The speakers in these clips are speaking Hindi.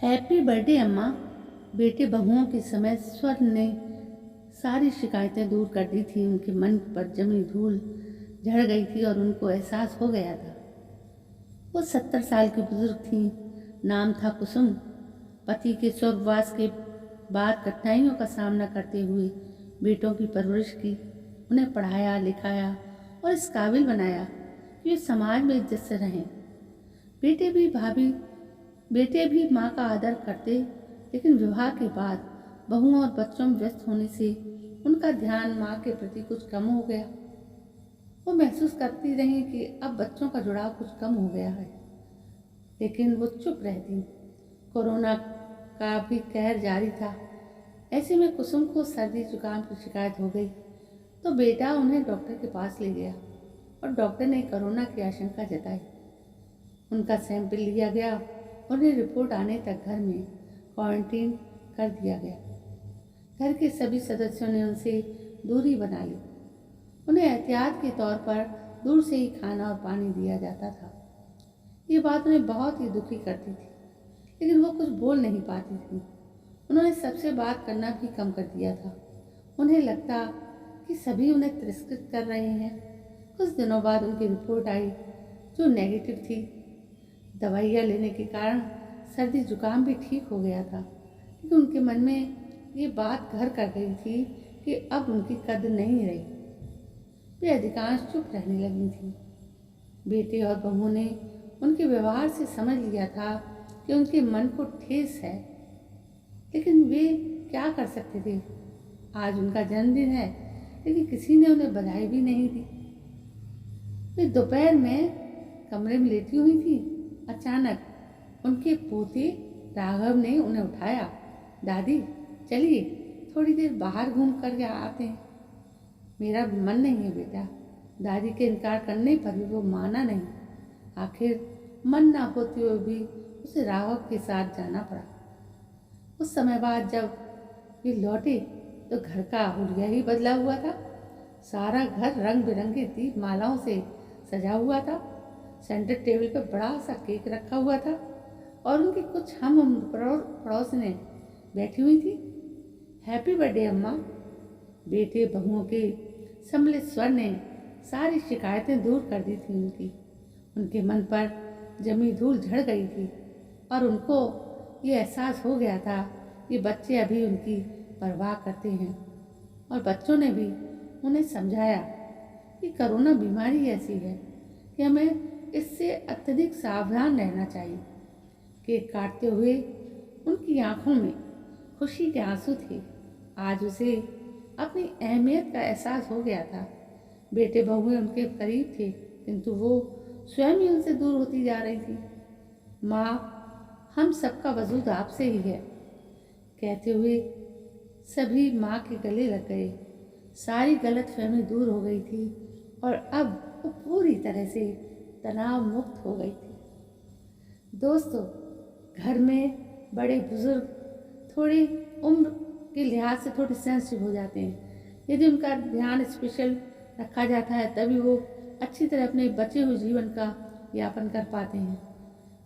हैप्पी बर्थडे अम्मा। बेटे बहुओं के समय स्वर ने सारी शिकायतें दूर कर दी थी। उनके मन पर जमी धूल झड़ गई थी और उनको एहसास हो गया था। वो 70 साल की बुजुर्ग थी। नाम था कुसुम। पति के स्वर्गवास के बाद कठिनाइयों का सामना करते हुए बेटों की परवरिश की, उन्हें पढ़ाया लिखाया और इस काबिल बनाया कि वे समाज में इज्जत से रहें। बेटे भी माँ का आदर करते, लेकिन विवाह के बाद बहुओं और बच्चों में व्यस्त होने से उनका ध्यान माँ के प्रति कुछ कम हो गया। वो महसूस करती रही कि अब बच्चों का जुड़ाव कुछ कम हो गया है, लेकिन वो चुप रहती। कोरोना का भी कहर जारी था। ऐसे में कुसुम को सर्दी जुकाम की शिकायत हो गई तो बेटा उन्हें डॉक्टर के पास ले गया और डॉक्टर ने कोरोना की आशंका जताई। उनका सैंपल लिया गया। उन्हें रिपोर्ट आने तक घर में क्वारंटीन कर दिया गया। घर के सभी सदस्यों ने उनसे दूरी बना ली। उन्हें एहतियात के तौर पर दूर से ही खाना और पानी दिया जाता था। ये बात उन्हें बहुत ही दुखी करती थी, लेकिन वो कुछ बोल नहीं पाती थी। उन्होंने सबसे बात करना भी कम कर दिया था। उन्हें लगता कि सभी उन्हें तिरस्कृत कर रहे हैं। कुछ दिनों बाद उनकी रिपोर्ट आई जो नेगेटिव थी। दवाइयाँ लेने के कारण सर्दी जुकाम भी ठीक हो गया था, लेकिन उनके मन में ये बात घर कर गई थी कि अब उनकी कद्र नहीं रही। वे अधिकांश चुप रहने लगी थी। बेटे और बहुओं ने उनके व्यवहार से समझ लिया था कि उनके मन को ठेस है, लेकिन वे क्या कर सकते थे। आज उनका जन्मदिन है, लेकिन किसी ने उन्हें बधाई भी नहीं दी। वे दोपहर में कमरे में लेटी हुई थी। अचानक उनके पोते राघव ने उन्हें उठाया। दादी चलिए थोड़ी देर बाहर घूम कर आते हैं। मेरा मन नहीं है बेटा। दादी के इनकार करने पर भी वो माना नहीं। आखिर मन ना होते हुए भी उसे राघव के साथ जाना पड़ा। उस समय बाद जब वे लौटे तो घर का हुलिया ही बदला हुआ था। सारा घर रंग बिरंगे दीप मालाओं से सजा हुआ था। सेंटर टेबल पर बड़ा सा केक रखा हुआ था और उनकी कुछ हम पड़ोसनें बैठी हुई थी। हैप्पी बर्थडे अम्मा। बेटे बहुओं के सम्मिलित स्वर ने सारी शिकायतें दूर कर दी थी। उनके मन पर जमी धूल झड़ गई थी और उनको ये एहसास हो गया था कि बच्चे अभी उनकी परवाह करते हैं। और बच्चों ने भी उन्हें समझाया कि कोरोना बीमारी ऐसी है कि हमें इससे अत्यधिक सावधान रहना चाहिए। केक काटते हुए उनकी आंखों में खुशी के आंसू थे। आज उसे अपनी अहमियत का एहसास हो गया था। बेटे बहुएं उनके करीब थे, किंतु वो स्वयं ही उनसे दूर होती जा रही थी। माँ, हम सबका वजूद आपसे ही है, कहते हुए सभी माँ के गले लग गए। सारी गलतफहमी दूर हो गई थी और अब वो पूरी तरह से तनाव मुक्त हो गई थी। दोस्तों, घर में बड़े बुजुर्ग थोड़ी उम्र के लिहाज से थोड़े सेंसिटिव हो जाते हैं। यदि उनका ध्यान स्पेशल रखा जाता है तभी वो अच्छी तरह अपने बचे हुए जीवन का यापन कर पाते हैं।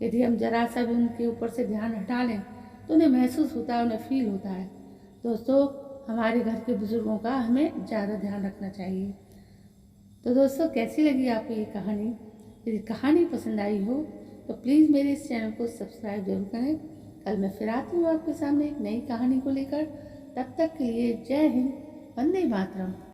यदि हम जरा सा भी उनके ऊपर से ध्यान हटा लें तो उन्हें महसूस होता है, उन्हें फील होता है। दोस्तों, हमारे घर के बुजुर्गों का हमें ज़्यादा ध्यान रखना चाहिए। तो दोस्तों, कैसी लगी आपको ये कहानी? यदि कहानी पसंद आई हो तो प्लीज़ मेरे इस चैनल को सब्सक्राइब जरूर करें। कल मैं फिर आती हूँ आपके सामने एक नई कहानी को लेकर। तब तक के लिए जय हिंद, वंदे मातरम।